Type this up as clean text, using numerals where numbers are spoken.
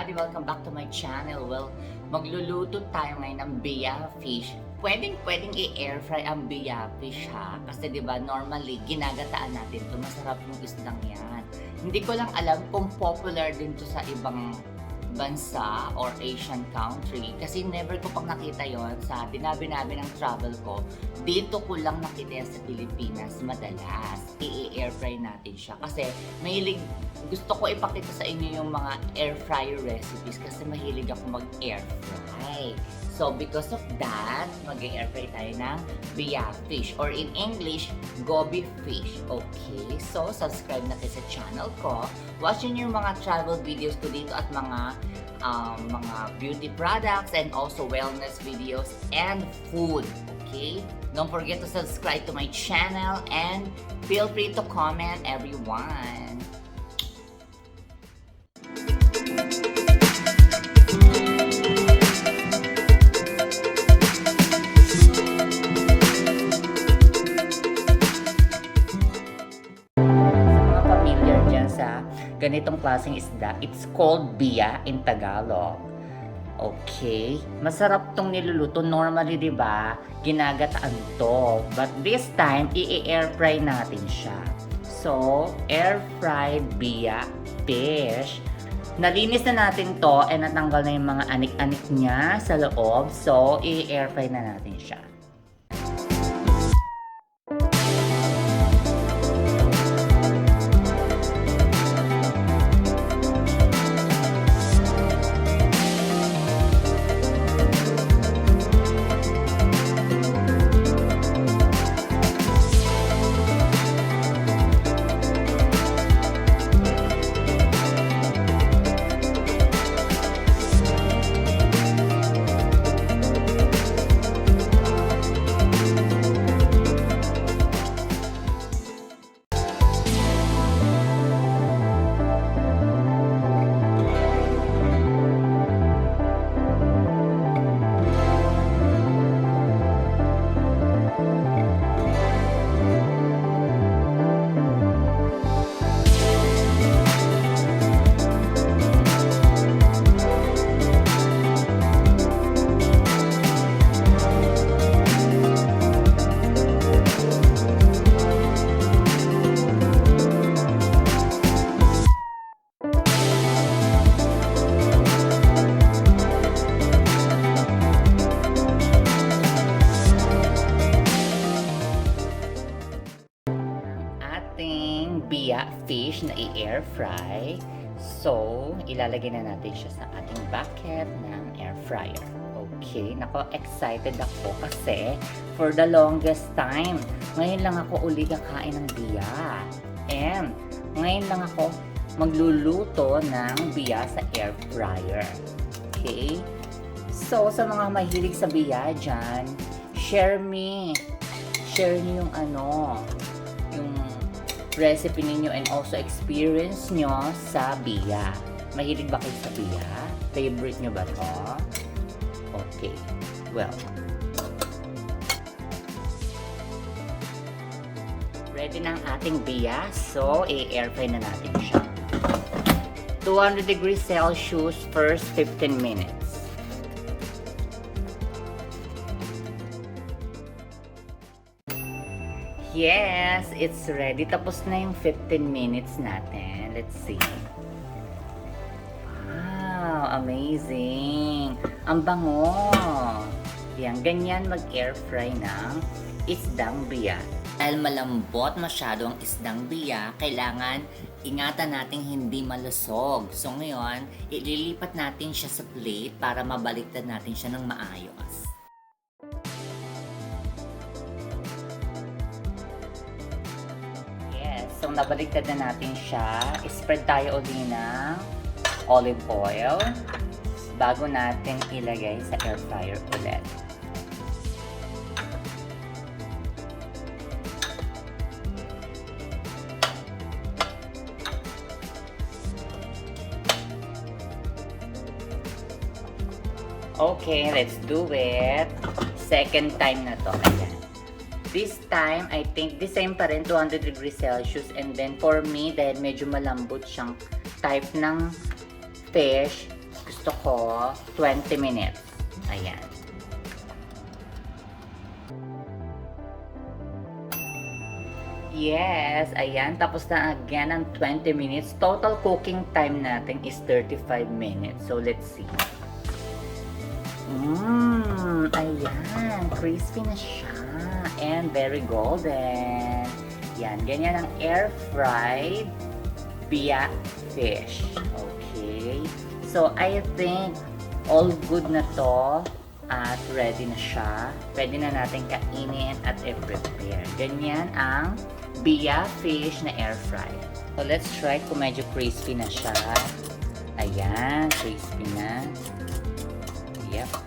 everybody! Welcome back to my channel. Well, magluluto tayo ngayon ng biya fish. Pwedeng i-air fry ang biya fish ha. Kasi 'di ba normally ginagataan natin 'to. Masarap yung isdang 'yan. Hindi ko lang alam kung popular din 'to sa ibang bansa or Asian country kasi never ko pang nakita yon sa dinabi-nabi ng travel ko. Dito ko lang nakita sa Pilipinas madalas. I-air fry natin siya kasi mahilig, gusto ko ipakita sa inyo yung mga air fryer recipes kasi mahilig ako mag-air fry. So because of that, mag-air fry tayo ng biya fish or in English, Goby fish. Okay, so subscribe na kayo sa channel ko. Watch nyo yung mga travel videos ko dito at mga beauty products and also wellness videos and food. Okay, don't forget to subscribe to my channel and feel free to comment everyone. Ganitong klaseng isda, it's called biya in Tagalog. Okay, masarap tong niluluto. Normally, di ba, ginagataan to. But this time, i-air fry natin siya. So, air fried biya fish. Nalinis na natin to and natanggal na yung mga anik-anik niya sa loob. So, i-air fry na natin siya. Biya fish na i-air fry. So, ilalagay na natin siya sa ating bucket ng air fryer. Okay, nako, excited ako kasi for the longest time, ngayon lang ako uli kakain ng biya. And ngayon lang ako magluluto ng biya sa air fryer. Okay? So, sa mga mahilig sa biya dyan, share niyo yung yung recipe ninyo and also experience nyo sa biya. Mahilig ba kayo sa biya? Favorite nyo ba to? Okay. Well, ready na ang ating biya. So, i-air fry na natin siya. 200 degrees Celsius first 15 minutes. Yes, it's ready. Tapos na yung 15 minutes natin. Let's see. Wow, amazing. Ang bango. Yan, ganyan mag-air fry ng isdang biya. Dahil malambot masyado ang isdang biya, kailangan ingatan natin hindi malusog. So ngayon, ililipat natin siya sa plate para mabaliktad natin siya ng maayos. So, nabaliktad na natin siya. Spread tayo uli ng olive oil bago natin ilagay sa air fryer ulit. Okay, let's do it. Second time na to. Ayan. This time, I think, the same pa rin, 200 degrees Celsius. And then, for me, dahil medyo malambot siyang type ng fish, Gusto ko 20 minutes. Ayan. Yes, ayan. Tapos na again ang 20 minutes. Total cooking time natin is 35 minutes. So, let's see. Ayan. Crispy na siya. And very golden. Yan. Ganyan ang air-fried biya fish. Okay. So, I think all good na to. At ready na siya. Pwede na natin kainin at i-prepare. Ganyan ang biya fish na air fry. So, let's try kung medyo crispy na siya. Ayan, crispy na. Yep.